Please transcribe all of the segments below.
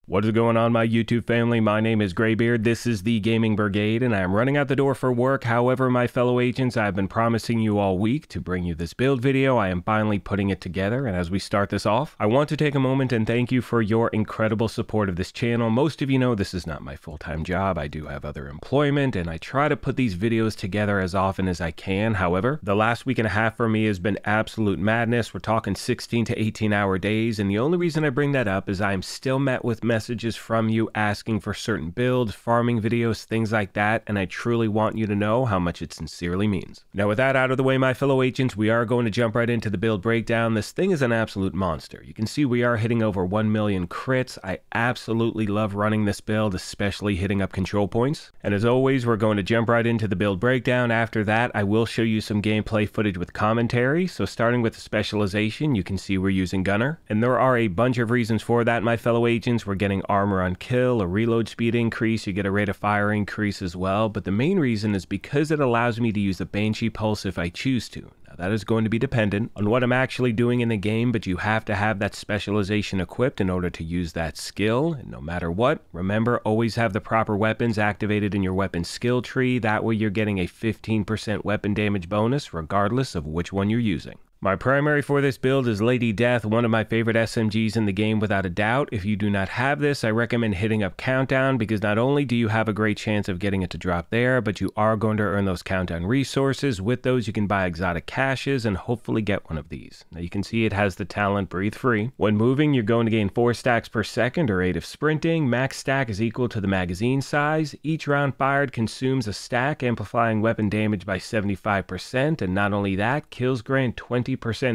What is going on, my YouTube family? My name is Graybeard. This is the Gaming Brigade, and I am running out the door for work. However, my fellow agents, I've been promising you all week to bring you this build video. I am finally putting it together, and as we start this off, I want to take a moment and thank you for your incredible support of this channel. Most of you know this is not my full-time job. I do have other employment, and I try to put these videos together as often as I can. However, the last week and a half for me has been absolute madness. We're talking 16 to 18-hour days, and the only reason I bring that up is I'm still met with messages from you asking for certain builds, farming videos, things like that, and I truly want you to know how much it sincerely means. Now, with that out of the way, my fellow agents, we are going to jump right into the build breakdown. This thing is an absolute monster. You can see we are hitting over 1 million crits. I absolutely love running this build, especially hitting up control points. And as always, we're going to jump right into the build breakdown. After that, I will show you some gameplay footage with commentary. So starting with the specialization, you can see we're using Gunner. And there are a bunch of reasons for that, my fellow agents. We're getting armor on kill, a reload speed increase, you get a rate of fire increase as well, but the main reason is because it allows me to use the Banshee Pulse if I choose to. Now that is going to be dependent on what I'm actually doing in the game, but you have to have that specialization equipped in order to use that skill, and no matter what, remember, always have the proper weapons activated in your weapon skill tree. That way you're getting a 15% weapon damage bonus regardless of which one you're using. My primary for this build is Lady Death, one of my favorite SMGs in the game without a doubt. If you do not have this, I recommend hitting up Countdown, because not only do you have a great chance of getting it to drop there, but you are going to earn those Countdown resources. With those, you can buy exotic caches and hopefully get one of these. Now you can see it has the talent Breathe Free. When moving, you're going to gain 4 stacks per second or 8 if sprinting. Max stack is equal to the magazine size. Each round fired consumes a stack, amplifying weapon damage by 75%, and not only that, kills grant 20%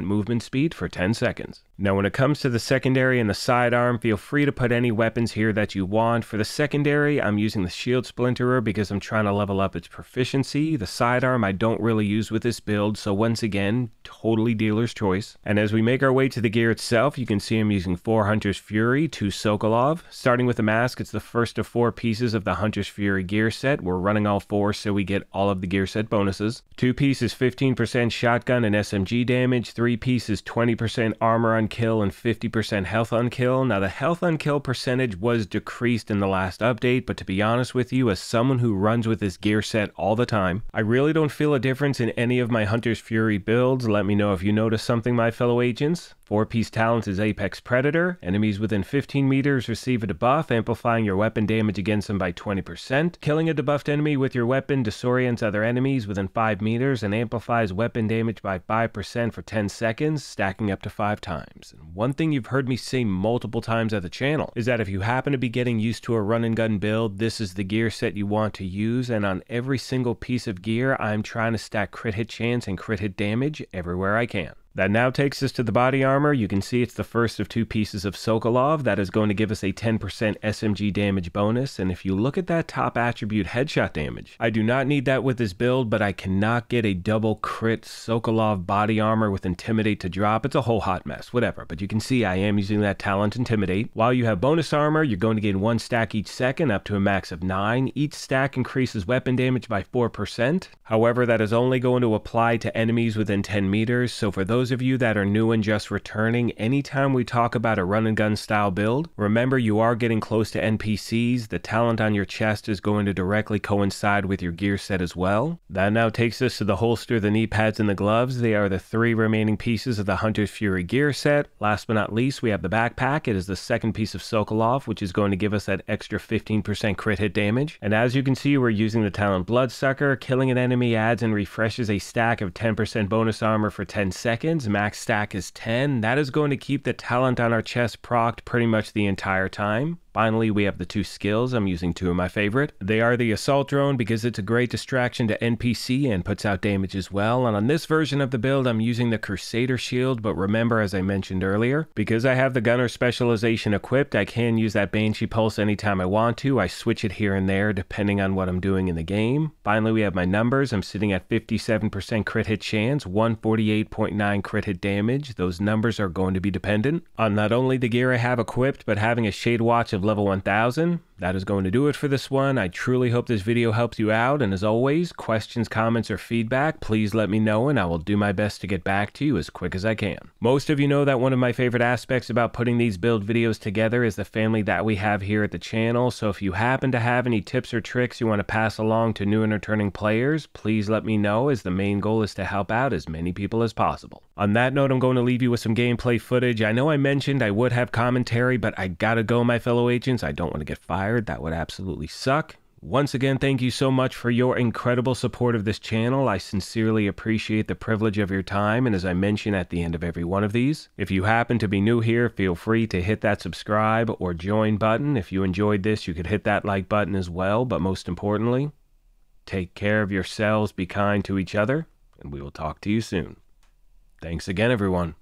movement speed for 10 seconds. Now when it comes to the secondary and the sidearm, feel free to put any weapons here that you want. For the secondary, I'm using the Shield Splinterer because I'm trying to level up its proficiency. The sidearm I don't really use with this build, so once again, totally dealer's choice. And as we make our way to the gear itself, you can see I'm using 4 Hunter's Fury, 2 Sokolov. Starting with the mask, it's the first of 4 pieces of the Hunter's Fury gear set. We're running all 4 so we get all of the gear set bonuses. 2 pieces 15% shotgun and SMG damage, 3 pieces 20% armor on kill and 50% health on kill. Now the health on kill percentage was decreased in the last update, but to be honest with you, as someone who runs with this gear set all the time, I really don't feel a difference in any of my Hunter's Fury builds. Let me know if you notice something, my fellow agents. 4-piece talent is Apex Predator. Enemies within 15 meters receive a debuff, amplifying your weapon damage against them by 20%. Killing a debuffed enemy with your weapon disorients other enemies within 5 meters and amplifies weapon damage by 5% for 10 seconds, stacking up to 5 times. And one thing you've heard me say multiple times at the channel is that if you happen to be getting used to a run and gun build, this is the gear set you want to use, and on every single piece of gear, I'm trying to stack crit hit chance and crit hit damage everywhere I can. That now takes us to the body armor. You can see it's the first of 2 pieces of Sokolov. That is going to give us a 10% SMG damage bonus, and if you look at that top attribute, headshot damage, I do not need that with this build, but I cannot get a double crit Sokolov body armor with Intimidate to drop. It's a whole hot mess, whatever, but you can see I am using that talent Intimidate. While you have bonus armor, you're going to gain 1 stack each second up to a max of 9. Each stack increases weapon damage by 4%. However, that is only going to apply to enemies within 10 meters, so for those of you that are new and just returning, anytime we talk about a run and gun style build, remember you are getting close to NPCs. The talent on your chest is going to directly coincide with your gear set as well. That now takes us to the holster, the knee pads, and the gloves. They are the 3 remaining pieces of the Hunter's Fury gear set. Last but not least, we have the backpack. It is the second piece of Sokolov, which is going to give us that extra 15% crit hit damage. And as you can see, we're using the talent Bloodsucker. Killing an enemy adds and refreshes a stack of 10% bonus armor for 10 seconds. Max stack is 10. That is going to keep the talent on our chest procced pretty much the entire time. Finally, we have the 2 skills. I'm using 2 of my favorite. They are the Assault Drone because it's a great distraction to NPC and puts out damage as well. And on this version of the build, I'm using the Crusader Shield, but remember, as I mentioned earlier, because I have the Gunner specialization equipped, I can use that Banshee Pulse anytime I want to. I switch it here and there depending on what I'm doing in the game. Finally, we have my numbers. I'm sitting at 57% crit hit chance, 148.9 crit hit damage. Those numbers are going to be dependent on not only the gear I have equipped, but having a Shade Watch of level 1000. That is going to do it for this one. I truly hope this video helps you out, and as always, questions, comments, or feedback, please let me know and I will do my best to get back to you as quick as I can. Most of you know that one of my favorite aspects about putting these build videos together is the family that we have here at the channel, so if you happen to have any tips or tricks you want to pass along to new and returning players, please let me know, as the main goal is to help out as many people as possible. On that note, I'm going to leave you with some gameplay footage. I know I mentioned I would have commentary, but I gotta go, my fellow agents. I don't want to get fired. That would absolutely suck. Once again, thank you so much for your incredible support of this channel. I sincerely appreciate the privilege of your time, and as I mention at the end of every one of these, if you happen to be new here, feel free to hit that subscribe or join button. If you enjoyed this, you could hit that like button as well, but most importantly, take care of yourselves, be kind to each other, and we will talk to you soon. Thanks again, everyone.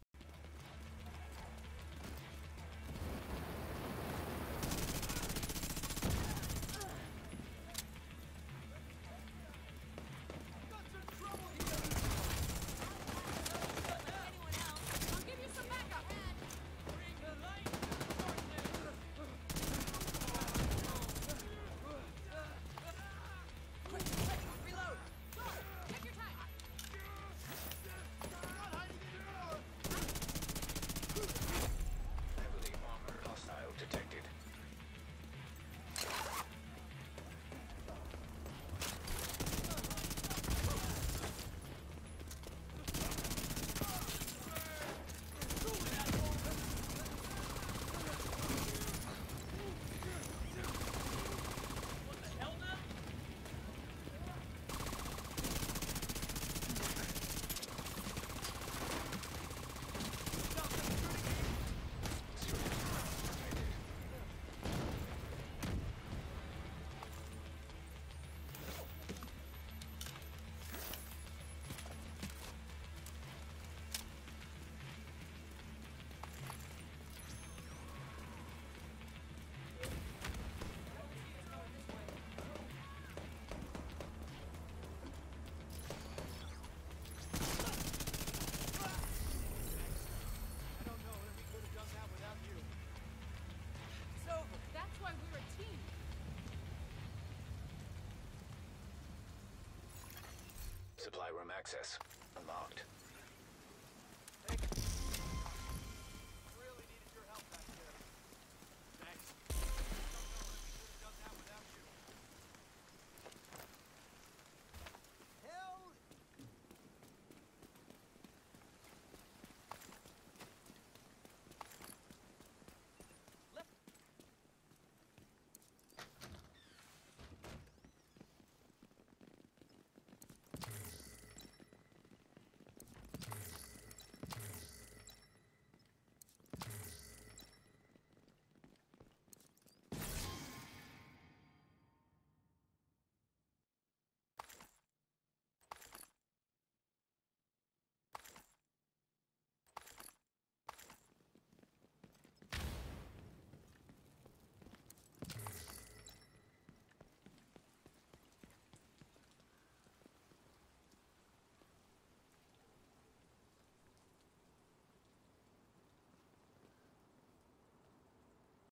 Supply room access unlocked.